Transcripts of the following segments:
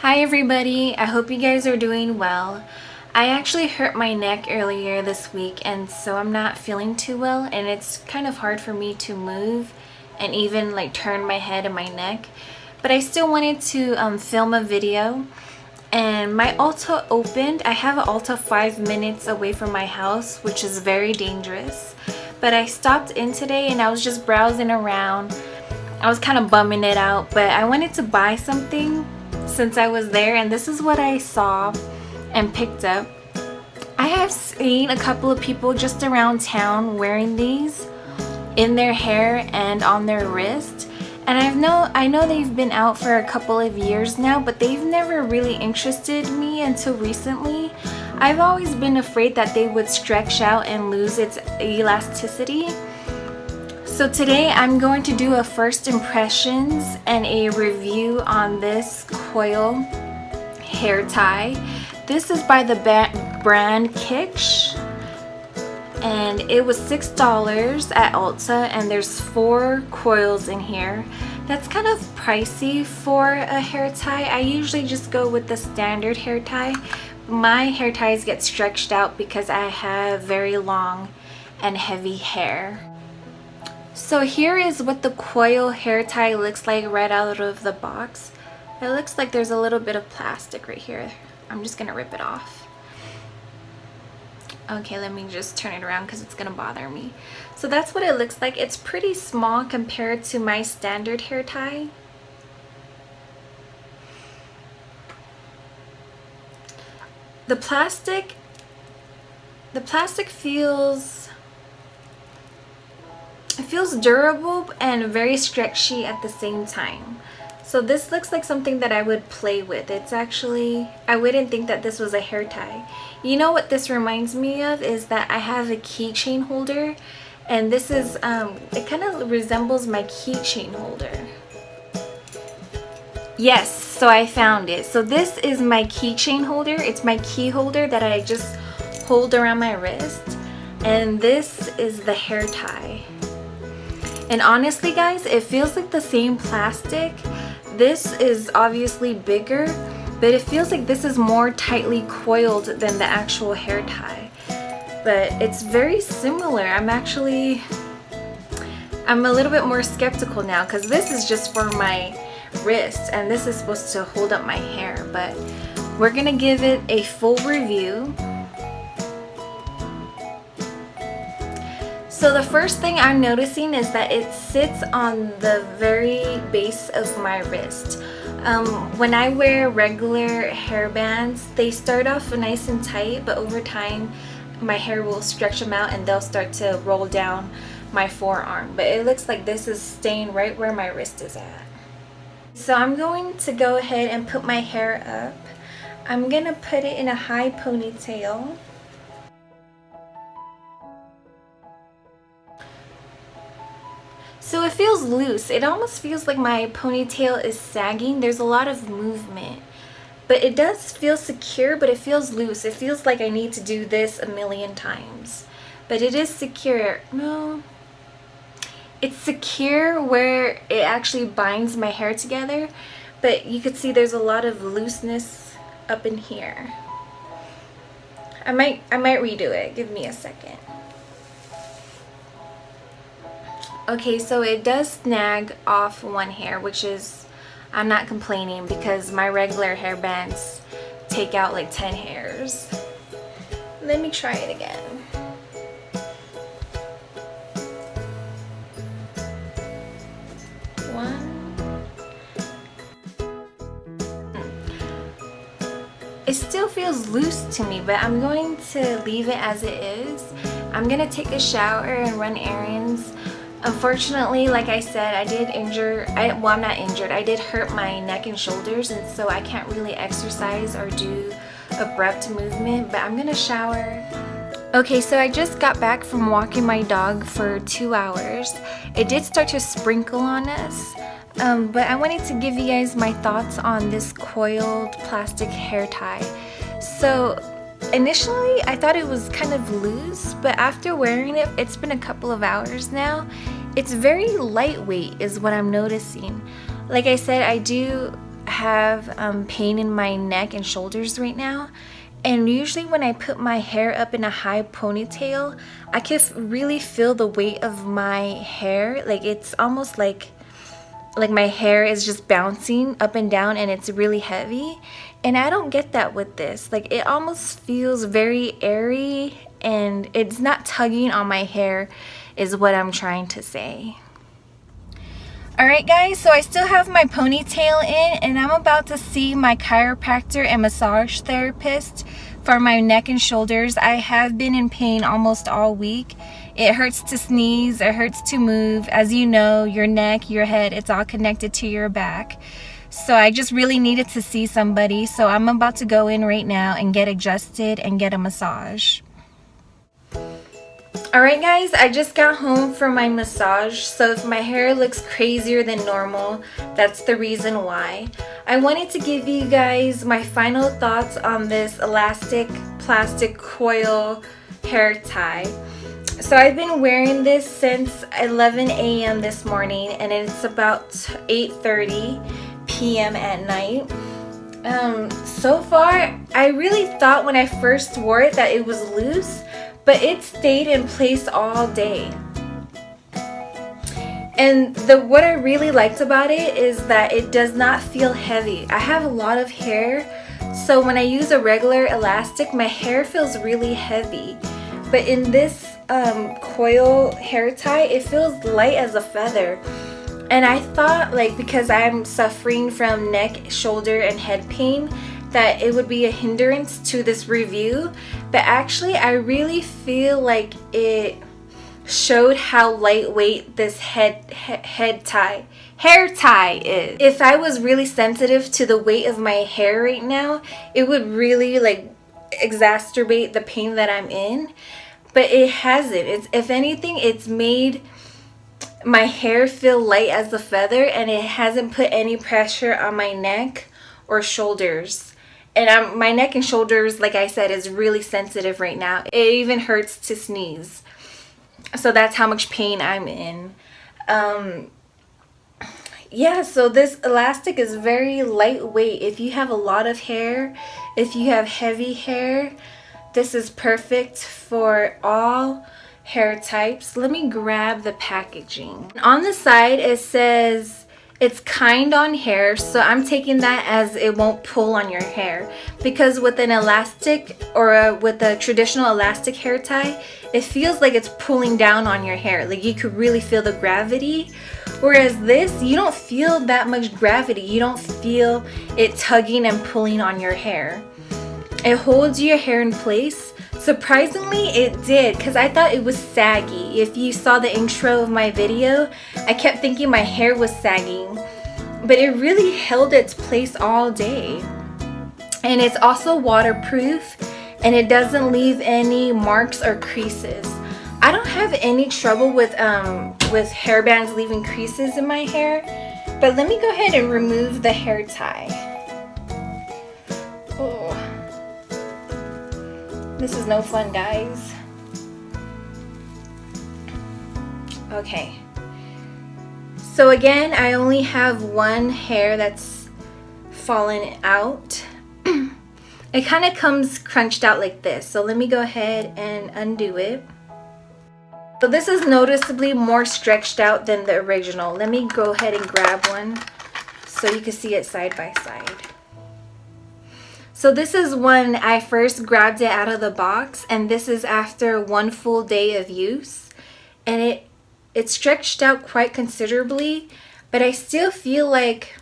Hi everybody, I hope you guys are doing well. I actually hurt my neck earlier this week and so I'm not feeling too well, and it's kind of hard for me to move and even like turn my head and my neck. But I still wanted to film a video, and my Ulta opened. I have an Ulta 5 minutes away from my house, which is very dangerous. But I stopped in today and I was just browsing around. I was kind of bumming it out, but I wanted to buy something since I was there, and this is what I saw and picked up. I have seen a couple of people just around town wearing these in their hair and on their wrist, and I know they've been out for a couple of years now, but they've never really interested me until recently. I've always been afraid that they would stretch out and lose its elasticity. So today I'm going to do a first impressions and a review on this coil hair tie. This is by the brand Kitsch, and it was $6 at Ulta, and there's 4 coils in here. That's kind of pricey for a hair tie. I usually just go with the standard hair tie. My hair ties get stretched out because I have very long and heavy hair. So here is what the coil hair tie looks like right out of the box. It looks like there's a little bit of plastic right here. I'm just gonna rip it off. Okay, let me just turn it around because it's gonna bother me. So that's what it looks like. It's pretty small compared to my standard hair tie. The plastic feels durable and very stretchy at the same time. So this looks like something that I would play with. It's actually, I wouldn't think that this was a hair tie. You know what this reminds me of is that I have a keychain holder, and this is it kind of resembles my keychain holder. Yes, so I found it. So this is my keychain holder. It's my key holder that I just hold around my wrist, and this is the hair tie. And honestly guys, it feels like the same plastic. This is obviously bigger, but it feels like this is more tightly coiled than the actual hair tie. But it's very similar. I'm a little bit more skeptical now because this is just for my wrist and this is supposed to hold up my hair. But we're gonna give it a full review. So the first thing I'm noticing is that it sits on the very base of my wrist. When I wear regular hair bands, they start off nice and tight, but over time my hair will stretch them out and they'll start to roll down my forearm. But it looks like this is staying right where my wrist is at. So I'm going to go ahead and put my hair up. I'm gonna put it in a high ponytail. So it feels loose. It almost feels like my ponytail is sagging. There's a lot of movement, but it does feel secure, but it feels loose. It feels like I need to do this a million times, but it is secure. No, it's secure where it actually binds my hair together, but you could see there's a lot of looseness up in here. I might redo it. Give me a second. Okay, so it does snag off one hair, which is, I'm not complaining because my regular hair bands take out like 10 hairs. Let me try it again. One. It still feels loose to me, but I'm going to leave it as it is. I'm gonna take a shower and run errands. Unfortunately, like I said, I did I did hurt my neck and shoulders, and so I can't really exercise or do abrupt movement, but I'm gonna shower. Okay, so I just got back from walking my dog for 2 hours. It did start to sprinkle on us, but I wanted to give you guys my thoughts on this coiled plastic hair tie. So initially, I thought it was kind of loose, but after wearing it, it's been a couple of hours now. It's very lightweight is what I'm noticing. Like I said, I do have pain in my neck and shoulders right now. And usually when I put my hair up in a high ponytail, I can really feel the weight of my hair. Like it's almost like my hair is just bouncing up and down, and it's really heavy. And I don't get that with this. Like it almost feels very airy, and it's not tugging on my hair is what I'm trying to say. Alright guys, so I still have my ponytail in, and I'm about to see my chiropractor and massage therapist for my neck and shoulders. I have been in pain almost all week. It hurts to sneeze, it hurts to move. As you know, your neck, your head, it's all connected to your back. So I just really needed to see somebody, so I'm about to go in right now and get adjusted and get a massage. Alright guys, I just got home from my massage, so if my hair looks crazier than normal, that's the reason why. I wanted to give you guys my final thoughts on this elastic plastic coil hair tie. So I've been wearing this since 11 a.m. this morning, and it's about 8:30 p.m. at night. So far, I really thought when I first wore it that it was loose, but it stayed in place all day. And what I really liked about it is that it does not feel heavy. I have a lot of hair, so when I use a regular elastic, my hair feels really heavy. But in this coil hair tie, it feels light as a feather. And I thought, like, because I'm suffering from neck, shoulder, and head pain, that it would be a hindrance to this review, but actually I really feel like it showed how lightweight this hair tie is. If I was really sensitive to the weight of my hair right now, it would really like exacerbate the pain that I'm in, but it hasn't. If anything, it's made my hair feel light as a feather, and it hasn't put any pressure on my neck or shoulders. And my neck and shoulders, like I said, is really sensitive right now. It even hurts to sneeze. So that's how much pain I'm in. Yeah, so this elastic is very lightweight. If you have a lot of hair, if you have heavy hair, this is perfect for all hair types. Let me grab the packaging. On the side, it says it's kind on hair, so I'm taking that as it won't pull on your hair, because with an elastic or with a traditional elastic hair tie, it feels like it's pulling down on your hair. Like you could really feel the gravity, whereas this, you don't feel that much gravity. You don't feel it tugging and pulling on your hair. It holds your hair in place. Surprisingly, it did, because I thought it was saggy. If you saw the intro of my video, I kept thinking my hair was sagging, but it really held its place all day. And it's also waterproof, and it doesn't leave any marks or creases. I don't have any trouble with hair bands leaving creases in my hair, but let me go ahead and remove the hair tie. Oh. This is no fun, guys. Okay. So again, I only have one hair that's fallen out. It kind of comes crunched out like this. So let me go ahead and undo it. So this is noticeably more stretched out than the original. Let me go ahead and grab one so you can see it side by side. So this is when I first grabbed it out of the box, and this is after one full day of use, and it stretched out quite considerably, but I still feel like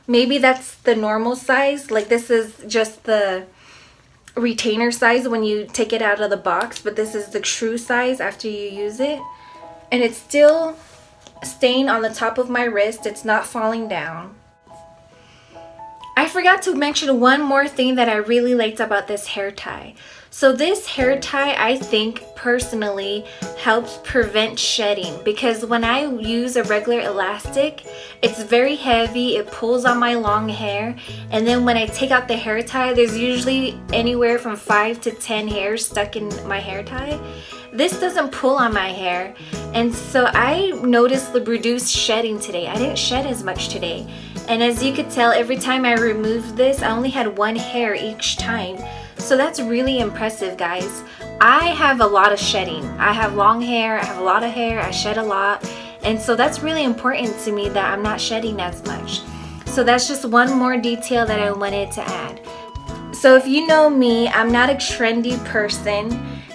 maybe that's the normal size. Like this is just the retainer size when you take it out of the box, but this is the true size after you use it, and it's still staying on the top of my wrist. It's not falling down. I forgot to mention one more thing that I really liked about this hair tie. So this hair tie, I think personally helps prevent shedding, because when I use a regular elastic, it's very heavy, it pulls on my long hair, and then when I take out the hair tie, there's usually anywhere from 5 to 10 hairs stuck in my hair tie. this doesn't pull on my hair. And so I noticed the reduced shedding today. I didn't shed as much today. And as you could tell, every time I removed this, I only had one hair each time. So that's really impressive, guys. I have a lot of shedding. I have long hair, I have a lot of hair, I shed a lot. And so that's really important to me that I'm not shedding as much. So that's just one more detail that I wanted to add. So if you know me, I'm not a trendy person.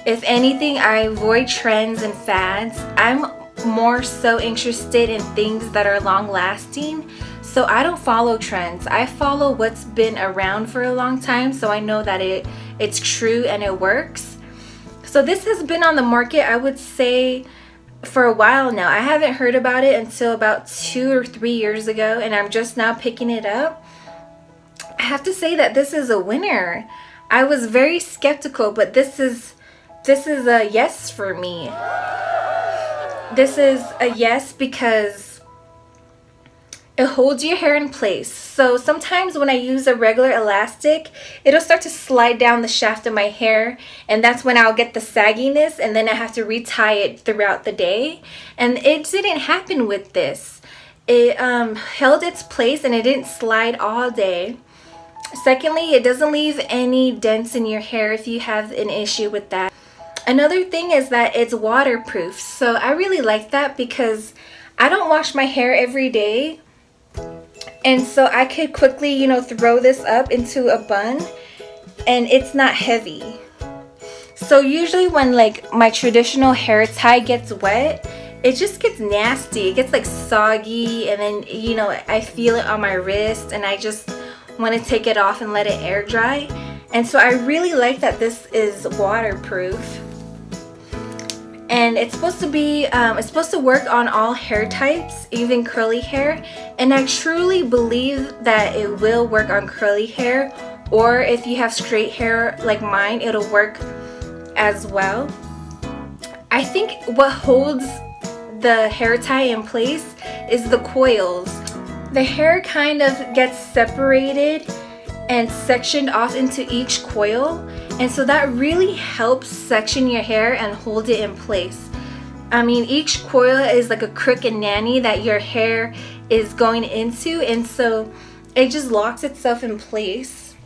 If anything, I avoid trends and fads. I'm more so interested in things that are long lasting. So I don't follow trends. I follow what's been around for a long time, so I know that it's true and it works. So this has been on the market, I would say, for a while now. I haven't heard about it until about 2 or 3 years ago, and I'm just now picking it up. I have to say that this is a winner. I was very skeptical, but this is a yes for me. This is a yes because it holds your hair in place. So sometimes when I use a regular elastic, it'll start to slide down the shaft of my hair, and that's when I'll get the sagginess, and then I have to retie it throughout the day. And it didn't happen with this. It held its place and it didn't slide all day. Secondly, it doesn't leave any dents in your hair if you have an issue with that. Another thing is that it's waterproof. So I really like that because I don't wash my hair every day. And so I could quickly, you know, throw this up into a bun and it's not heavy. So usually when like my traditional hair tie gets wet, it just gets nasty. It gets like soggy, and then, you know, I feel it on my wrist and I just want to take it off and let it air dry. And so I really like that this is waterproof. And it's supposed to work on all hair types, even curly hair. And I truly believe that it will work on curly hair, or if you have straight hair like mine, it'll work as well. I think what holds the hair tie in place is the coils. The hair kind of gets separated and sectioned off into each coil, and so that really helps section your hair and hold it in place. I mean, each coil is like a crook and nanny that your hair is going into, and so it just locks itself in place.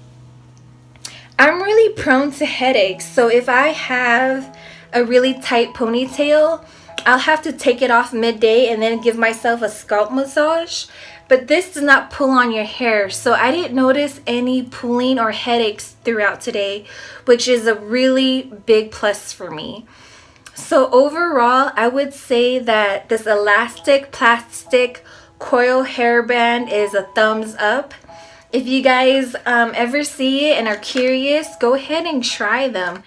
I'm really prone to headaches, so if I have a really tight ponytail, I'll have to take it off midday and then give myself a scalp massage. But this does not pull on your hair, so I didn't notice any pulling or headaches throughout today, which is a really big plus for me. So overall, I would say that this elastic plastic coil hairband is a thumbs up. If you guys ever see it and are curious, go ahead and try them.